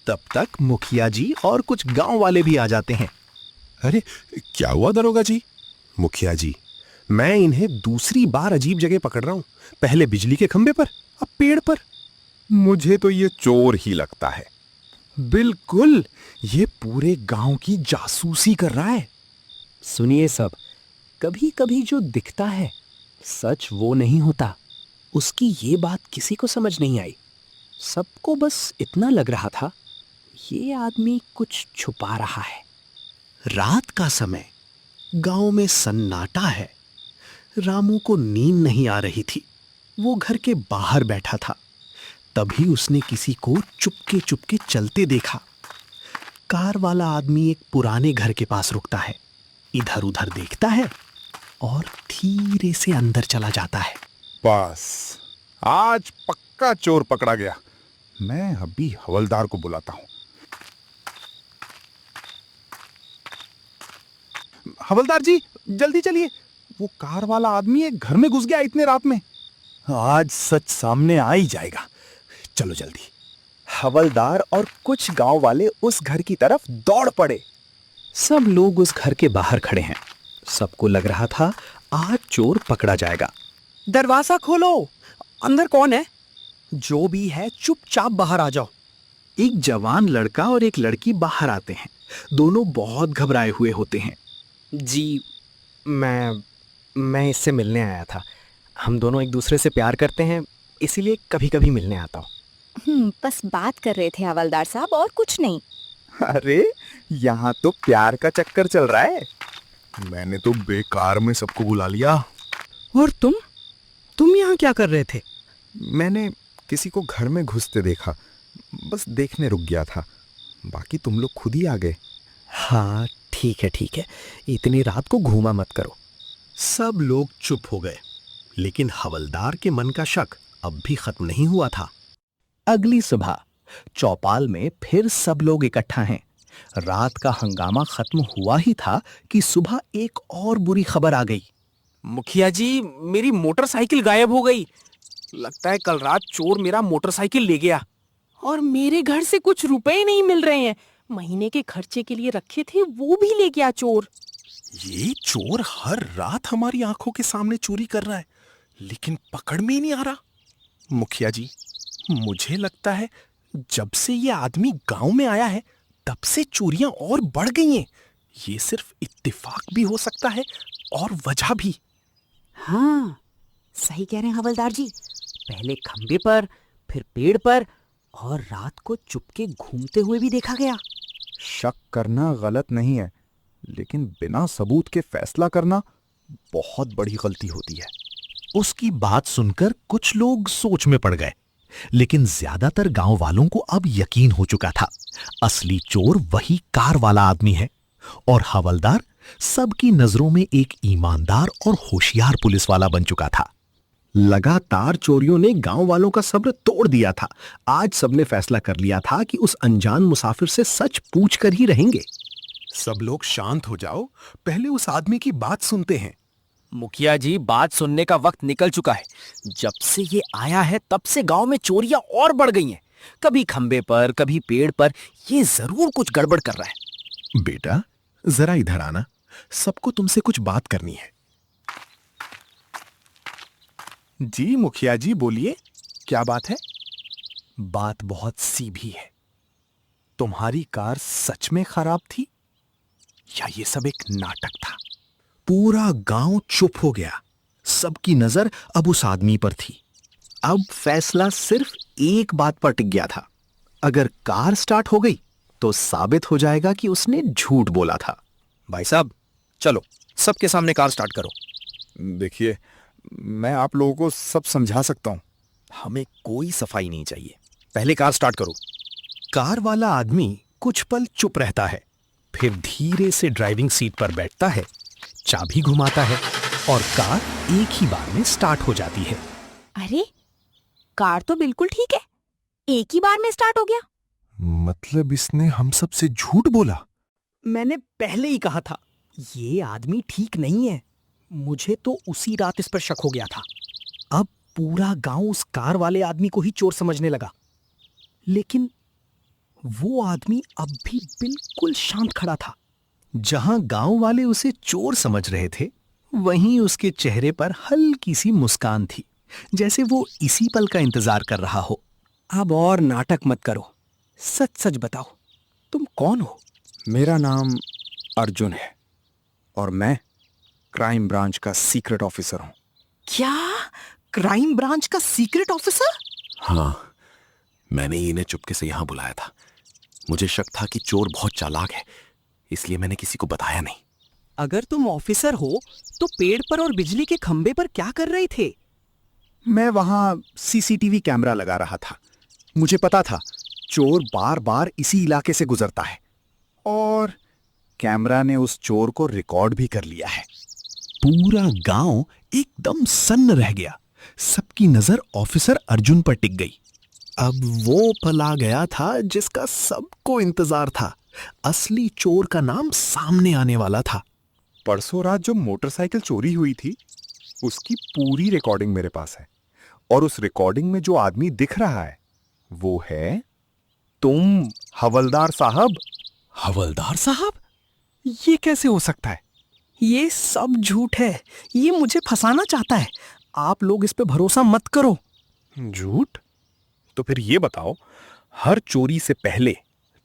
तब तक मुखिया जी और कुछ गांव वाले भी आ जाते हैं। अरे, क्या हुआ दरोगा जी? मुखिया जी, मैं इन्हें दूसरी बार अजीब जगह पकड़ रहा हूं। पहले बिजली के खंबे पर, अब पेड़ पर। मुझे तो ये चोर ही लगता है। बिल्कुल, ये पूरे गांव की जासूसी कर रहा है। सुनिए सब, कभी कभी जो दिखता है सच वो नहीं होता। उसकी ये बात किसी को समझ नहीं आई। सबको बस इतना लग रहा था ये आदमी कुछ छुपा रहा है। रात का समय, गांव में सन्नाटा है। रामू को नींद नहीं आ रही थी। वो घर के बाहर बैठा था। तभी उसने किसी को चुपके चुपके चलते देखा। कार वाला आदमी एक पुराने घर के पास रुकता है, इधर उधर देखता है और धीरे से अंदर चला जाता है। बस आज पक्का चोर पकड़ा गया। मैं अभी हवलदार को बुलाता हूं। हवलदार जी, जल्दी चलिए, वो कार वाला आदमी एक घर में घुस गया इतने रात में। आज सच सामने आ ही जाएगा। चलो जल्दी। हवलदार और कुछ गांव वाले उस घर की तरफ दौड़ पड़े। सब लोग उस घर के बाहर खड़े हैं। सबको लग रहा था आज चोर पकड़ा जाएगा। दरवाजा खोलो, अंदर कौन है? जो भी है चुपचाप बाहर आ जाओ। एक जवान लड़का और एक लड़की बाहर आते हैं। दोनों बहुत घबराए हुए होते हैं। जी, मैं इससे मिलने आया था। हम दोनों एक दूसरे से प्यार करते हैं, इसीलिए कभी कभी मिलने आता हूँ। बस बात कर रहे थे हवलदार साहब, और कुछ नहीं। अरे यहाँ तो प्यार का चक्कर चल रहा है। मैंने तो बेकार में सबको बुला लिया। और तुम यहाँ क्या कर रहे थे? मैंने किसी को घर में घुसते देखा, बस देखने रुक गया था। बाकी तुम लोग खुद ही आ गए। हाँ ठीक है, इतनी रात को घूमा मत करो। सब लोग चुप हो गए, लेकिन हवलदार के मन का शक अब भी खत्म नहीं हुआ था। अगली सुबह चौपाल में फिर सब लोग इकट्ठा हैं। रात का हंगामा खत्म हुआ ही था कि सुबह एक और बुरी खबर आ गई। मुखिया जी, मेरी मोटरसाइकिल गायब हो गई। लगता है कल रात चोर मेरा मोटरसाइकिल ले गया। और मेरे घर से कुछ रुपए ही नहीं मिल रहे हैं। महीने के खर्चे के लिए रखे थे, वो भी ले गया चोर। ये चोर हर रात हमारी आंखों के सामने चोरी कर रहा है, लेकिन पकड़ में ही नहीं आ रहा। मुखिया जी, मुझे लगता है जब से ये आदमी गांव में आया है तब से चोरियां और बढ़ गई हैं। ये सिर्फ इत्तेफाक भी हो सकता है और वजह भी। हाँ, सही कह रहे हैं हवलदार जी। पहले खंबे पर, फिर पेड़ पर, और रात को चुपके घूमते हुए भी देखा गया। शक करना गलत नहीं है, लेकिन बिना सबूत के फैसला करना बहुत बड़ी गलती होती है। उसकी बात सुनकर कुछ लोग सोच में पड़ गए, लेकिन ज्यादातर गांव वालों को अब यकीन हो चुका था असली चोर वही कार वाला आदमी है। और हवलदार सबकी नजरों में एक ईमानदार और होशियार पुलिस वाला बन चुका था। लगातार चोरियों ने गांव वालों का सब्र तोड़ दिया था। आज सबने फैसला कर लिया था कि उस अनजान मुसाफिर से सच पूछ कर ही रहेंगे। सब लोग शांत हो जाओ, पहले उस आदमी की बात सुनते हैं। मुखिया जी, बात सुनने का वक्त निकल चुका है। जब से ये आया है तब से गांव में चोरियां और बढ़ गई हैं। कभी खंबे पर, कभी पेड़ पर। ये जरूर कुछ गड़बड़ कर रहा है। बेटा, जरा इधर आना, सबको तुमसे कुछ बात करनी है। जी मुखिया जी, बोलिए, क्या बात है? बात बहुत सीधी है। तुम्हारी कार सच में खराब थी या ये सब एक नाटक था? पूरा गांव चुप हो गया। सबकी नजर अब उस आदमी पर थी। अब फैसला सिर्फ एक बात पर टिक गया था। अगर कार स्टार्ट हो गई तो साबित हो जाएगा कि उसने झूठ बोला था। भाई साहब, चलो सबके सामने कार स्टार्ट करो। देखिए, मैं आप लोगों को सब समझा सकता हूं। हमें कोई सफाई नहीं चाहिए, पहले कार स्टार्ट करो। कार वाला आदमी कुछ पल चुप रहता है, फिर धीरे से ड्राइविंग सीट पर बैठता है, चाबी घुमाता है और कार एक ही बार में स्टार्ट हो जाती है। अरे, कार तो बिल्कुल ठीक है, एक ही बार में स्टार्ट हो गया। मतलब इसने हम सब से झूठ बोला? मैंने पहले ही कहा था, ये आदमी ठीक नहीं है। मुझे तो उसी रात इस पर शक हो गया था। अब पूरा गांव उस कार वाले आदमी को ही चोर समझने लगा। लेकिन वो आदमी अब भी बिल्कुल शांत खड़ा था। जहां गांव वाले उसे चोर समझ रहे थे, वहीं उसके चेहरे पर हल्की सी मुस्कान थी, जैसे वो इसी पल का इंतजार कर रहा हो। अब और नाटक मत करो। सच सच बताओ, तुम कौन हो? मेरा नाम अर्जुन है और मैं क्राइम ब्रांच का सीक्रेट ऑफिसर हूं। क्या? क्राइम ब्रांच का सीक्रेट ऑफिसर? हाँ, मैंने इन्हें चुपके से यहां बुलाया था। मुझे शक था कि चोर बहुत चालाक है, इसलिए मैंने किसी को बताया नहीं। अगर तुम ऑफिसर हो तो पेड़ पर और बिजली के खंबे पर क्या कर रहे थे? मैं वहां सीसीटीवी कैमरा लगा रहा था। मुझे पता था चोर बार बार इसी इलाके से गुजरता है और कैमरा ने उस चोर को रिकॉर्ड भी कर लिया है। पूरा गांव एकदम सन्न रह गया। सबकी नजर ऑफिसर अर्जुन पर टिक गई। अब वो पल आ गया था जिसका सबको इंतजार था। असली चोर का नाम सामने आने वाला था। परसों रात जो मोटरसाइकिल चोरी हुई थी उसकी पूरी रिकॉर्डिंग मेरे पास है, और उस रिकॉर्डिंग में जो आदमी दिख रहा है वो है तुम, हवलदार साहब। हवलदार साहब? ये कैसे हो सकता है? ये सब झूठ है। ये मुझे फंसाना चाहता है। आप लोग इस पे भरोसा मत करो। झूठ? तो फिर ये बताओ, हर चोरी से पहले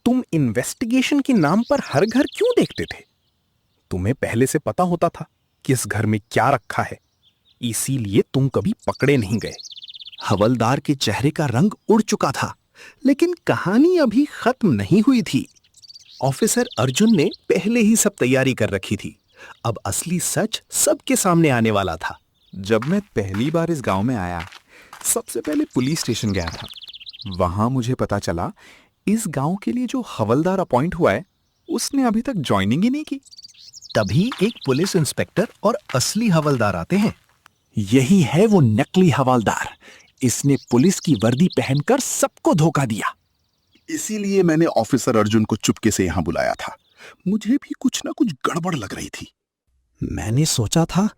तुम इन्वेस्टिगेशन के नाम पर हर घर क्यों देखते थे? तुम्हें पहले से पता होता था कि इस घर में क्या रखा है, इसीलिए तुम कभी पकड़े नहीं गए। हवलदार के चेहरे का रंग उड़ चुका था, लेकिन कहानी अभी खत्म नहीं हुई थी। ऑफिसर अर्जुन ने पहले ही सब तैयारी कर रखी थी। अब असली सच सबके सामने आने वाला था। जब मैं पहली बार इस गांव में आया, सबसे पहले पुलिस स्टेशन गया था। वहां मुझे पता चला इस गांव के लिए जो हवलदार अपॉइंट हुआ है उसने अभी तक ज्वाइनिंग ही नहीं की। तभी एक पुलिस इंस्पेक्टर और असली हवलदार आते हैं। यही है वो नकली हवलदार। इसने पुलिस की वर्दी पहनकर सबको धोखा दिया। इसीलिए मैंने ऑफिसर अर्जुन को चुपके से यहां बुलाया था। मुझे भी कुछ ना कुछ गड़बड़ लग रही थी। मैंने सोचा था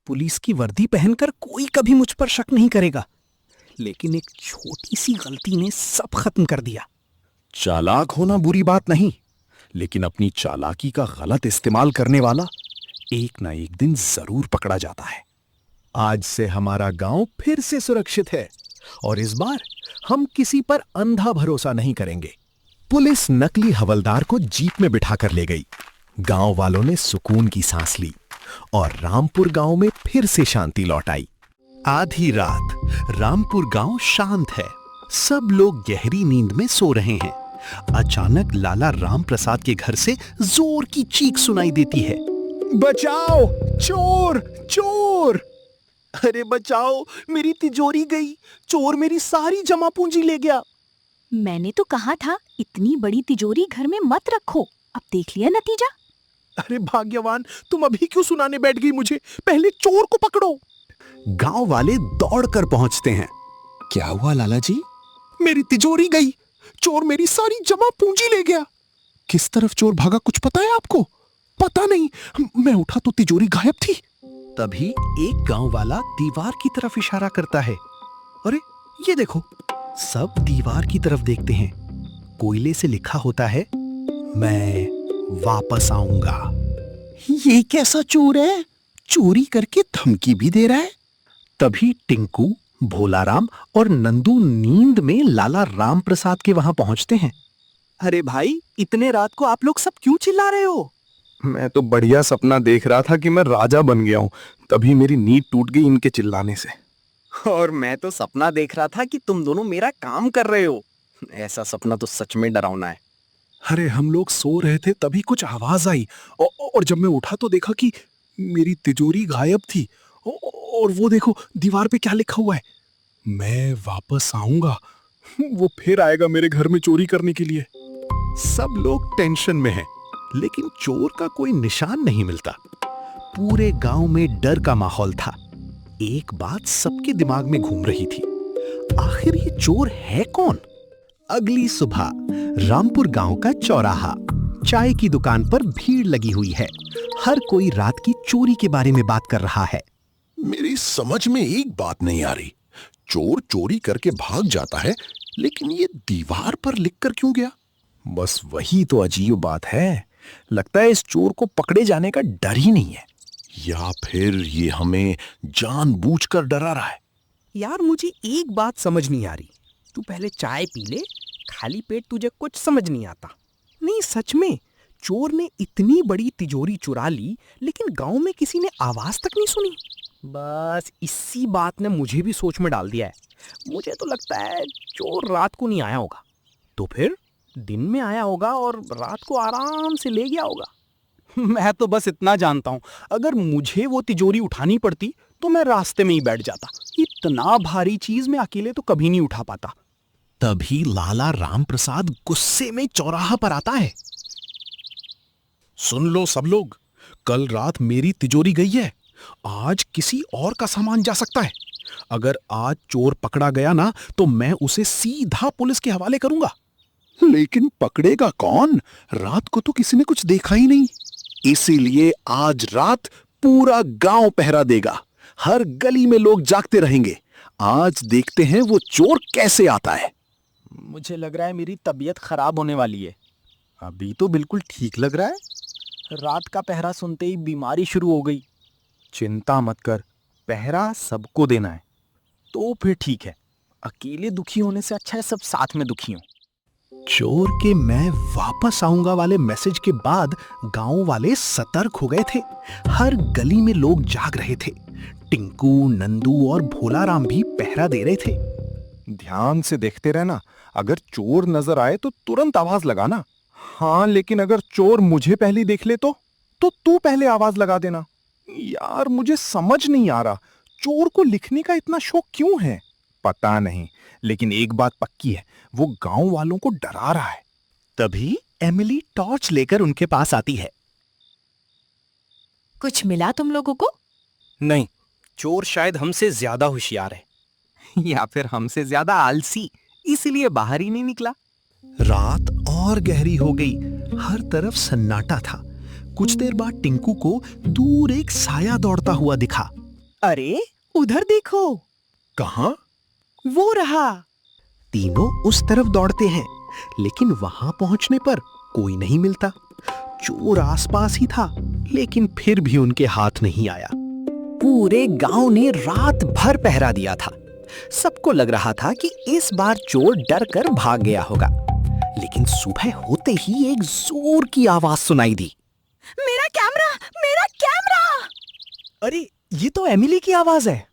पुलिस की वर्दी पहनकर कोई कभी मुझ पर शक नहीं करेगा, लेकिन एक छोटी सी गलती ने सब खत्म कर दिया। चालाक होना बुरी बात नहीं, लेकिन अपनी चालाकी का गलत इस्तेमाल करने वाला एक ना एक दिन जरूर पकड़ा जाता है। आज से हमारा गांव फिर से सुरक्षित है और इस बार हम किसी पर अंधा भरोसा नहीं करेंगे। पुलिस नकली हवलदार को जीप में बिठाकर ले गई। गांव वालों ने सुकून की सांस ली और रामपुर गांव में फिर से शांति लौट आई। आधी रात रामपुर गांव शांत है। सब लोग गहरी नींद में सो रहे हैं। अचानक लाला राम प्रसाद के घर से जोर की चीख सुनाई देती है। बचाओ, चोर चोर! अरे बचाओ, मेरी तिजोरी गई। चोर मेरी सारी जमा पूंजी ले गया। मैंने तो कहा था इतनी बड़ी तिजोरी घर में मत रखो। अब देख लिया नतीजा। अरे भाग्यवान, तुम अभी क्यों सुनाने बैठ गई मुझे? पहले चोर को पकड़ो। गांव वाले दौड़कर पहुंचते हैं। क्या हुआ लाला जी? मेरी तिजोरी गई। चोर मेरी सारी जमा पूंजी ले गया। किस तरफ चोर भागा कुछ पता है आपको? पता नहीं, मैं उठा तो तिजोरी गायब थी। तभी एक गांव वाला दीवार की तरफ इशारा करता है। अरे ये देखो। सब दीवार की तरफ देखते हैं। कोयले से लिखा होता है, मैं वापस आऊंगा। ये कैसा चोर है? चोरी करके धमकी भी दे रहा है। तभी टिंकू, भोलाराम और नंदू नींद में लाला राम प्रसाद के वहां पहुंचते हैं। अरे भाई, इतने रात को आप लोग सब क्यों चिल्ला रहे हो? मैं तो बढ़िया सपना देख रहा था कि मैं राजा बन गया हूं, तभी मेरी नींद टूट गई इनके चिल्लाने से। और मैं तो सपना देख रहा था कि तुम दोनों मेरा काम कर रहे हो। ऐसा सपना तो सच में डरावना है। अरे हम लोग सो रहे थे, तभी कुछ आवाज आई और जब मैं उठा तो देखा कि मेरी तिजोरी गायब थी। और वो देखो दीवार पे क्या लिखा हुआ है, मैं वापस आऊंगा। वो फिर आएगा मेरे घर में चोरी करने के लिए। सब लोग टेंशन में हैं, लेकिन चोर का कोई निशान नहीं मिलता। पूरे गांव में डर का माहौल था। एक बात सबके दिमाग में घूम रही थी, आखिर ये चोर है कौन? अगली सुबह रामपुर गांव का चौराहा, चाय की दुकान पर भीड़ लगी हुई है। हर कोई रात की चोरी के बारे में बात कर रहा है। मेरी समझ में एक बात नहीं आ रही। चोर चोरी करके भाग जाता है, लेकिन ये दीवार पर लिखकर क्यों गया? बस वही तो अजीब बात है। लगता है इस चोर को पकड़े जाने का डर ही नहीं है, या फिर ये हमें जानबूझकर डरा रहा है। यार मुझे एक बात समझ नहीं आ रही। तू पहले चाय पी ले, खाली पेट तुझे कुछ समझ नहीं आता। नहीं सच में, चोर ने इतनी बड़ी तिजोरी चुरा ली लेकिन गांव में किसी ने आवाज तक नहीं सुनी। बस इसी बात ने मुझे भी सोच में डाल दिया है। मुझे तो लगता है चोर रात को नहीं आया होगा, तो फिर दिन में आया होगा और रात को आराम से ले गया होगा। मैं तो बस इतना जानता हूं, अगर मुझे वो तिजोरी उठानी पड़ती तो मैं रास्ते में ही बैठ जाता। इतना भारी चीज मैं अकेले तो कभी नहीं उठा पाता। तभी लाला राम प्रसाद गुस्से में चौराहा पर आता है। सुन लो सब लोग, कल रात मेरी तिजोरी गई है, आज किसी और का सामान जा सकता है। अगर आज चोर पकड़ा गया ना तो मैं उसे सीधा पुलिस के हवाले करूंगा। लेकिन पकड़ेगा कौन? रात को तो किसी ने कुछ देखा ही नहीं। इसीलिए आज रात पूरा गांव पहरा देगा। हर गली में लोग जागते रहेंगे। आज देखते हैं वो चोर कैसे आता है। मुझे लग रहा है मेरी तबीयत खराब होने वाली है। अभी तो बिल्कुल ठीक लग रहा है, रात का पहरा सुनते ही बीमारी शुरू हो गई। चिंता मत कर, पहरा सबको देना है। तो फिर ठीक है, अकेले दुखी होने से अच्छा है सब साथ में दुखी हों। चोर के मैं वापस आऊंगा वाले मैसेज के बाद गांव वाले सतर्क हो गए थे। हर गली में लोग जाग रहे थे। टिंकू, नंदू और भोलाराम भी पहरा दे रहे थे। ध्यान से देखते रहना, अगर चोर नजर आए तो तुरंत आवाज लगाना। हाँ, लेकिन अगर चोर मुझे पहले देख ले तो तू पहले आवाज लगा देना। यार मुझे समझ नहीं आ रहा, चोर को लिखने का इतना शौक क्यों है? पता नहीं, लेकिन एक बात पक्की है, वो गांव वालों को डरा रहा है। तभी एमिली टॉर्च लेकर उनके पास आती है। कुछ मिला तुम लोगों को? नहीं, चोर शायद हमसे ज्यादा होशियार है या फिर हमसे ज्यादा आलसी, इसीलिए बाहर ही नहीं निकला। रात और गहरी हो गई, हर तरफ सन्नाटा था। कुछ देर बाद टिंकू को दूर एक साया दौड़ता हुआ दिखा। अरे उधर देखो, कहां? वो रहा। तीनों उस तरफ दौड़ते हैं, लेकिन वहां पहुंचने पर कोई नहीं मिलता। चोर आसपास ही था, लेकिन फिर भी उनके हाथ नहीं आया। पूरे गांव ने रात भर पहरा दिया था। सबको लग रहा था कि इस बार चोर डर कर भाग गया होगा, लेकिन सुबह होते ही एक जोर की आवाज सुनाई दी। मेरा कैमरा, मेरा कैमरा! अरे ये तो एमिली की आवाज है।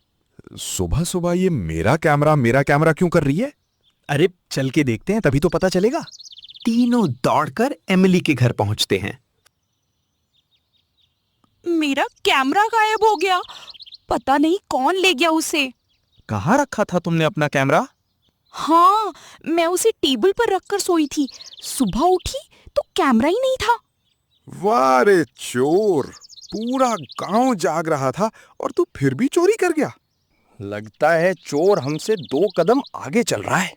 सुबह सुबह ये मेरा कैमरा क्यों कर रही है? अरे चल के देखते हैं, तभी तो पता चलेगा। तीनों दौड़कर एमिली के घर पहुंचते हैं। मेरा कैमरा गायब हो गया, पता नहीं कौन ले गया उसे। कहाँ रखा था तुमने अपना कैमरा? हाँ, मैं उसे टेबल पर रखकर सोई थी। सुबह उठी तो कैमरा ही नहीं था। वाह रे चोर, पूरा गांव जाग रहा था और तू फिर भी चोरी कर गया। लगता है चोर हमसे 2 कदम आगे चल रहा है,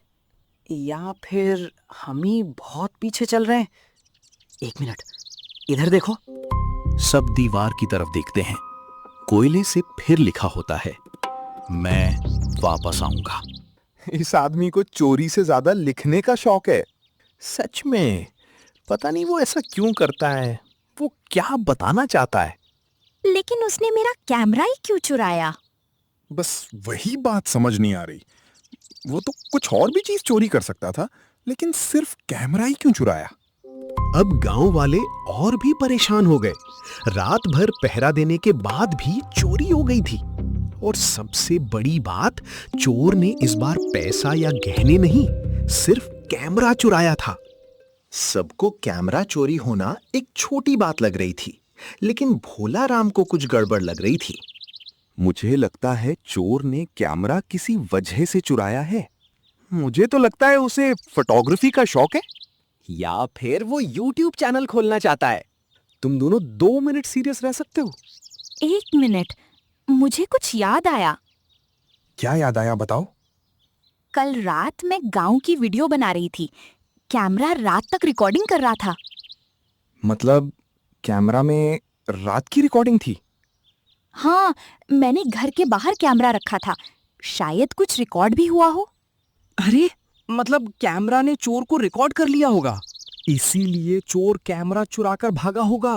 या फिर हम ही बहुत पीछे चल रहे हैं। 1 मिनट, इधर देखो। सब दीवार की तरफ देखते हैं। कोयले से फिर लिखा होता है, मैं वापस आऊंगा। इस आदमी को चोरी से ज्यादा लिखने का शौक है। सच में पता नहीं वो ऐसा क्यों करता है, वो क्या बताना चाहता है। लेकिन उसने मेरा कैमरा ही क्यों चुराया? बस वही बात समझ नहीं आ रही। वो तो कुछ और भी चीज चोरी कर सकता था, लेकिन सिर्फ कैमरा ही क्यों चुराया? अब गांव वाले और भी परेशान हो गए। रात भर पहरा देने के बाद भी चोरी हो गई थी। और सबसे बड़ी बात, चोर ने इस बार पैसा या गहने नहीं, सिर्फ कैमरा चुराया था। सबको कैमरा चोरी होना एक छोटी बात लग रही थी, लेकिन भोलाराम को कुछ गड़बड़ लग रही थी। मुझे लगता है चोर ने कैमरा किसी वजह से चुराया है। मुझे तो लगता है उसे फोटोग्राफी का शौक है, या फिर वो YouTube चैनल खोलना चाहता है। तुम दोनों 2 मिनट सीरियस रह सकते हो? 1 मिनट, मुझे कुछ याद आया। क्या याद आया बताओ? कल रात मैं गांव की वीडियो बना रही थी। कैमरा रात तक रिकॉर्डिंग कर रहा था। मतलब कैमरा में रात की रिकॉर्डिंग थी? हाँ, मैंने घर के बाहर कैमरा रखा था, शायद कुछ रिकॉर्ड भी हुआ हो। अरे मतलब कैमरा ने चोर को रिकॉर्ड कर लिया होगा, इसीलिए चोर कैमरा चुराकर भागा होगा।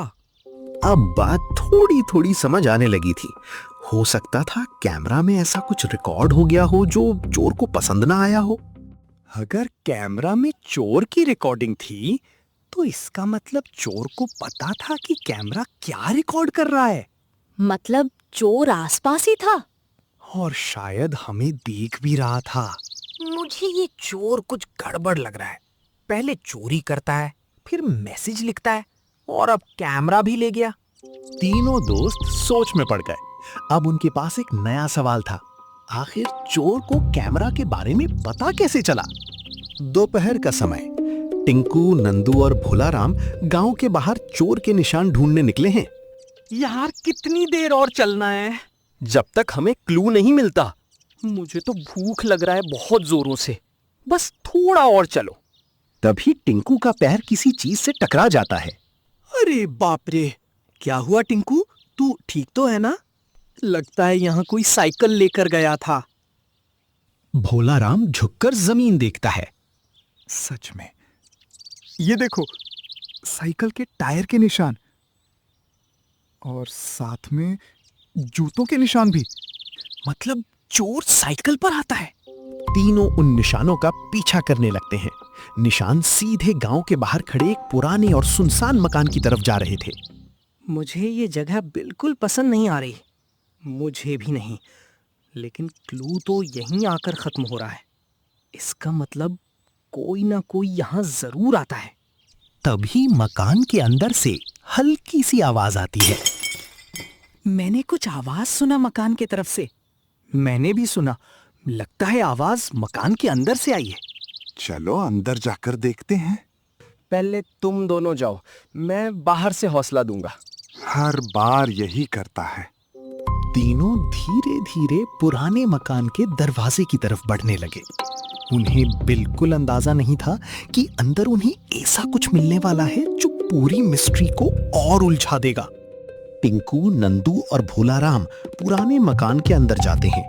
अब बात थोड़ी थोड़ी समझ आने लगी थी। हो सकता था कैमरा में ऐसा कुछ रिकॉर्ड हो गया हो जो चोर को पसंद ना आया हो। अगर कैमरा में चोर की रिकॉर्डिंग थी तो इसका मतलब चोर को पता था कि कैमरा क्या रिकॉर्ड कर रहा है, मतलब चोर आसपास ही था। और शायद हमें देख भी रहा था। मुझे ये चोर कुछ गड़बड़ लग रहा है। पहले चोरी करता है, फिर मैसेज लिखता है, और अब कैमरा भी ले गया। तीनों दोस्त सोच में पड़ गए। अब उनके पास एक नया सवाल था। आखिर चोर को कैमरा के बारे में पता कैसे चला? दोपहर का समय। टिंकू, नंदू और भोलाराम गांव के बाहर चोर के निशान ढूंढने निकले हैं। यार कितनी देर और चलना है जब तक हमें क्लू नहीं मिलता? मुझे तो भूख लग रहा है बहुत जोरों से। बस थोड़ा और चलो। तभी टिंकू का पैर किसी चीज से टकरा जाता है। अरे बाप रे, क्या हुआ टिंकू? तू ठीक तो है ना? लगता है यहाँ कोई साइकिल लेकर गया था। भोलाराम झुककर जमीन देखता है। सच में, ये देखो, साइकिल के टायर के निशान, और साथ में जूतों के निशान भी। मतलब चोर साइकिल पर आता है। तीनों उन निशानों का पीछा करने लगते हैं। निशान सीधे गांव के बाहर खड़े एक पुराने और सुनसान मकान की तरफ जा रहे थे। मुझे ये जगह बिल्कुल पसंद नहीं आ रही। मुझे भी नहीं, लेकिन क्लू तो यहीं आकर खत्म हो रहा है। इसका मतलब कोई ना कोई यहाँ जरूर आता है। तभी मकान के अंदर से हल्की सी आवाज आती है। मैंने कुछ आवाज सुना मकान की तरफ से। मैंने भी सुना। लगता है आवाज मकान के अंदर से आई है। चलो अंदर जाकर देखते हैं। पहले तुम दोनों जाओ, मैं बाहर से हौसला दूंगा। हर बार यही करता है। तीनों धीरे धीरे पुराने मकान के दरवाजे की तरफ बढ़ने लगे। उन्हें बिल्कुल अंदाजा नहीं था कि अंदर उन्हें ऐसा कुछ मिलने वाला है जो पूरी मिस्ट्री को और उलझा देगा। टिंकू, नंदू और भोलाराम पुराने मकान के अंदर जाते हैं।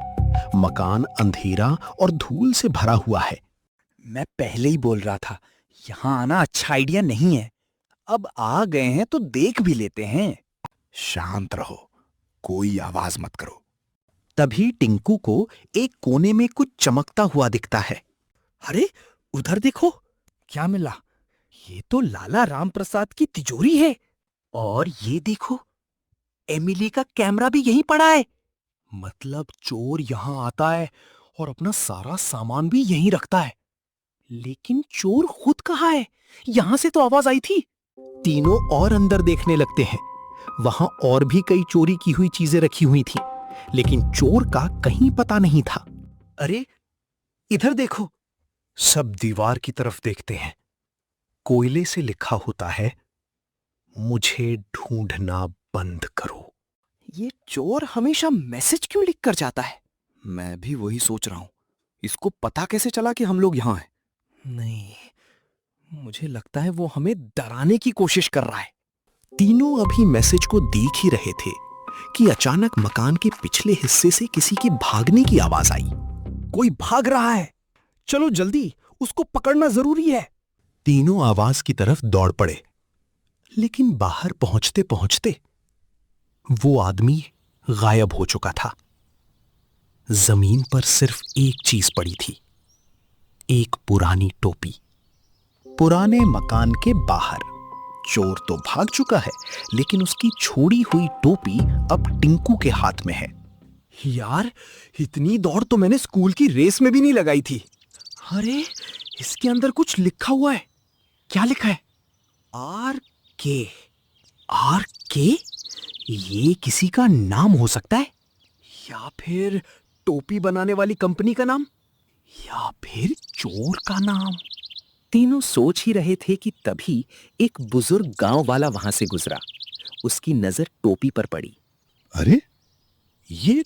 मकान अंधेरा और धूल से भरा हुआ है। मैं पहले ही बोल रहा था, यहाँ आना अच्छा आइडिया नहीं है। अब आ गए हैं तो देख भी लेते हैं। शांत रहो, कोई आवाज मत करो। तभी टिंकू को एक कोने में कुछ चमकता हुआ दिखता है। अरे उधर देखो, क्या मिला? ये तो लाला राम प्रसाद की तिजोरी है। और ये देखो, एमिली का कैमरा भी यहीं पड़ा है। मतलब चोर यहां आता है और अपना सारा सामान भी यहीं रखता है। लेकिन चोर खुद कहाँ है? यहां से तो आवाज आई थी। तीनों और अंदर देखने लगते हैं। वहां और भी कई चोरी की हुई चीजें रखी हुई थीं, लेकिन चोर का कहीं पता नहीं था। अरे इधर देखो। सब दीवार की तरफ देखते हैं। कोयले से लिखा होता है, मुझे ढूंढना बंद करो। ये चोर हमेशा मैसेज क्यों लिख कर जाता है? मैं भी वही सोच रहा हूं। इसको पता कैसे चला कि हम लोग यहां हैं? नहीं, मुझे लगता है वो हमें डराने की कोशिश कर रहा है। तीनों अभी मैसेज को देख ही रहे थे कि अचानक मकान के पिछले हिस्से से किसी के भागने की आवाज आई। कोई भाग रहा है। चलो जल्दी, उसको पकड़ना जरूरी है। तीनों आवाज की तरफ दौड़ पड़े, लेकिन बाहर पहुंचते पहुंचते वो आदमी गायब हो चुका था। जमीन पर सिर्फ एक चीज पड़ी थी, एक पुरानी टोपी। पुराने मकान के बाहर चोर तो भाग चुका है, लेकिन उसकी छोड़ी हुई टोपी अब टिंकू के हाथ में है। यार, इतनी दौड़ तो मैंने स्कूल की रेस में भी नहीं लगाई थी। अरे इसके अंदर कुछ लिखा हुआ है। क्या लिखा है? RK। RK? ये किसी का नाम हो सकता है, या फिर टोपी बनाने वाली कंपनी का नाम, या फिर चोर का नाम। तीनों सोच ही रहे थे कि तभी एक बुजुर्ग गांव वाला वहां से गुजरा। उसकी नजर टोपी पर पड़ी। अरे ये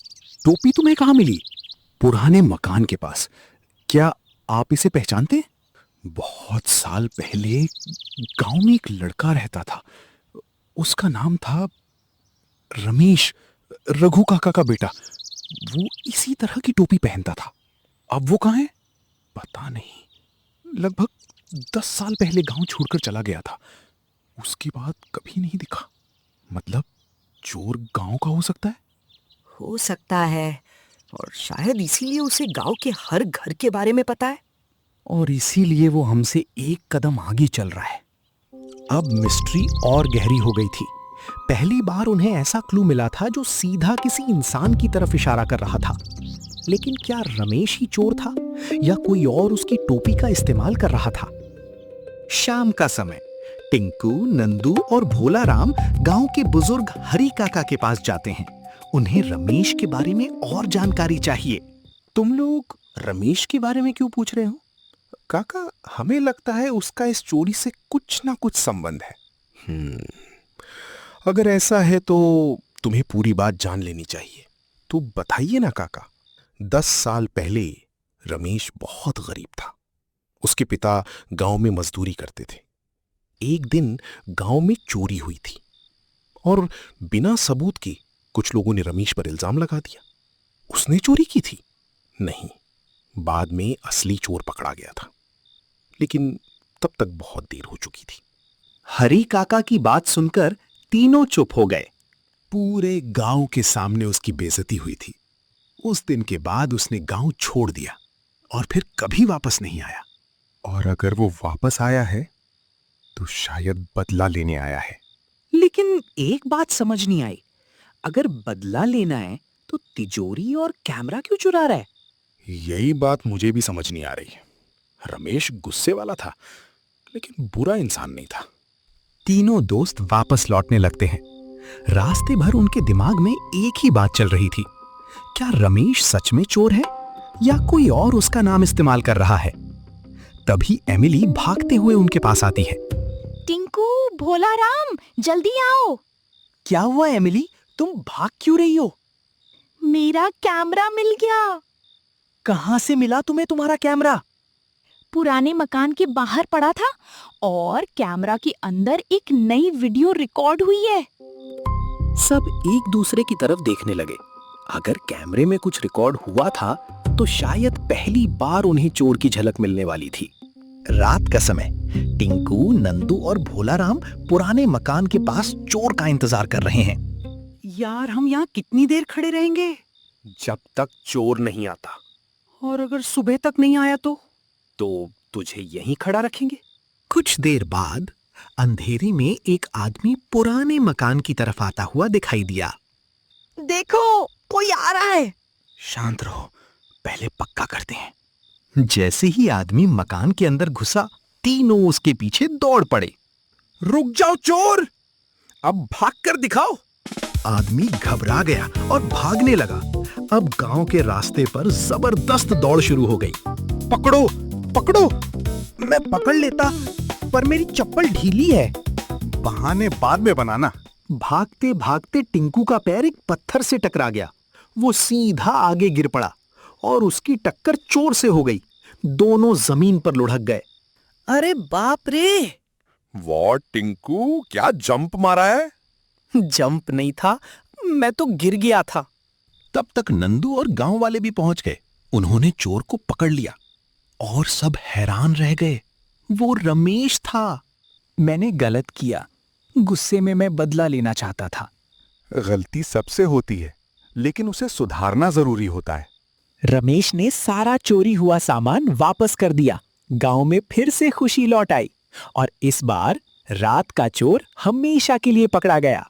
टोपी तुम्हें कहाँ मिली? पुराने मकान के पास। क्या आप इसे पहचानते हैं? बहुत साल पहले गांव में एक लड़का रहता था। उसका नाम था रमेश, रघु काका का बेटा। वो इसी तरह की टोपी पहनता था। अब वो कहाँ है पता नहीं। लगभग 10 साल पहले गांव छोड़कर चला गया था। उसके बाद कभी नहीं दिखा। मतलब चोर गांव का हो सकता है। हो सकता है, और शायद इसीलिए उसे गांव के हर घर के बारे में पता है। और इसीलिए वो हमसे एक कदम आगे चल रहा है। अब मिस्ट्री और गहरी हो गई थी। पहली बार उन्हें ऐसा क्लू मिला था जो सीधा किसी इंसान की तरफ इशारा कर रहा था। लेकिन क्या रमेश ही चोर था या कोई और उसकी टोपी का इस्तेमाल कर रहा था? शाम का समय टिंकू, नंदू और भोला राम गांव के बुजुर्ग हरी काका के पास जाते हैं। उन्हें रमेश के बारे में और जानकारी चाहिए। तुम लोग रमेश के बारे में क्यों पूछ रहे हो? काका, हमें लगता है उसका इस चोरी से कुछ ना कुछ संबंध है। अगर ऐसा है तो तुम्हें पूरी बात जान लेनी चाहिए। तो बताइए ना काका। 10 साल पहले रमेश बहुत गरीब था। उसके पिता गांव में मजदूरी करते थे। एक दिन गांव में चोरी हुई थी और बिना सबूत के कुछ लोगों ने रमेश पर इल्जाम लगा दिया। उसने चोरी की थी? नहीं, बाद में असली चोर पकड़ा गया था, लेकिन तब तक बहुत देर हो चुकी थी। हरी काका की बात सुनकर तीनों चुप हो गए। पूरे गांव के सामने उसकी बेइज्जती हुई थी। उस दिन के बाद उसने गांव छोड़ दिया और फिर कभी वापस नहीं आया। और अगर वो वापस आया है तो शायद बदला लेने आया है। लेकिन एक बात समझ नहीं आई, अगर बदला लेना है तो तिजोरी और कैमरा क्यों चुरा रहा है? यही बात मुझे भी समझ नहीं आ रही। रमेश गुस्से वाला था, लेकिन बुरा इंसान नहीं था। तीनों दोस्त वापस लौटने लगते हैं। रास्ते भर उनके दिमाग में एक ही बात चल रही थी, क्या रमेश सच में चोर है या कोई और उसका नाम इस्तेमाल कर रहा है? तभी एमिली भागते हुए उनके पास आती है। टिंकू, भोला राम, जल्दी आओ। क्या हुआ एमिली, तुम भाग क्यों रही हो? मेरा कैमरा मिल गया। कहां से मिला तुम्हें तुम्हारा कैमरा? पुराने मकान के बाहर पड़ा था और कैमरा के अंदर एक नई वीडियो रिकॉर्ड हुई है। सब एक दूसरे की तरफ देखने लगे। अगर कैमरे में कुछ रिकॉर्ड हुआ था तो शायद पहली बार उन्हें चोर की झलक मिलने वाली थी। रात का समय टिंकू, नंदू और भोला राम पुराने मकान के पास चोर का इंतजार कर रहे हैं। यार, हम यहाँ कितनी देर खड़े रहेंगे? जब तक चोर नहीं आता। और अगर सुबह तक नहीं आया तो तुझे यहीं खड़ा रखेंगे। कुछ देर बाद अंधेरे में एक आदमी पुराने मकान की तरफ आता हुआ दिखाई दिया। देखो, कोई आ रहा है। शांत रहो, पहले पक्का करते हैं। जैसे ही आदमी मकान के अंदर घुसा, तीनों उसके पीछे दौड़ पड़े। रुक जाओ चोर, अब भाग कर दिखाओ। आदमी घबरा गया और भागने लगा। अब गांव के रास्ते पर जबरदस्त दौड़ शुरू हो गई। पकड़ो पकड़ो। मैं पकड़ लेता, पर मेरी चप्पल ढीली है। बहाने बाद में बनाना। भागते भागते टिंकू का पैर एक पत्थर से टकरा गया। वो सीधा आगे गिर पड़ा और उसकी टक्कर चोर से हो गई। दोनों जमीन पर लुढ़क गए। अरे बाप रे! वाह टिंकू, क्या जंप मारा है? जंप नहीं था, मैं तो गिर गया था। तब तक नंदू और गांव वाले भी पहुंच गए। उन्होंने चोर को पकड़ लिया और सब हैरान रह गए। वो रमेश था। मैंने गलत किया, गुस्से में मैं बदला लेना चाहता था। गलती सबसे होती है, लेकिन उसे सुधारना जरूरी होता है। रमेश ने सारा चोरी हुआ सामान वापस कर दिया। गांव में फिर से खुशी लौट आई और इस बार रात का चोर हमेशा के लिए पकड़ा गया।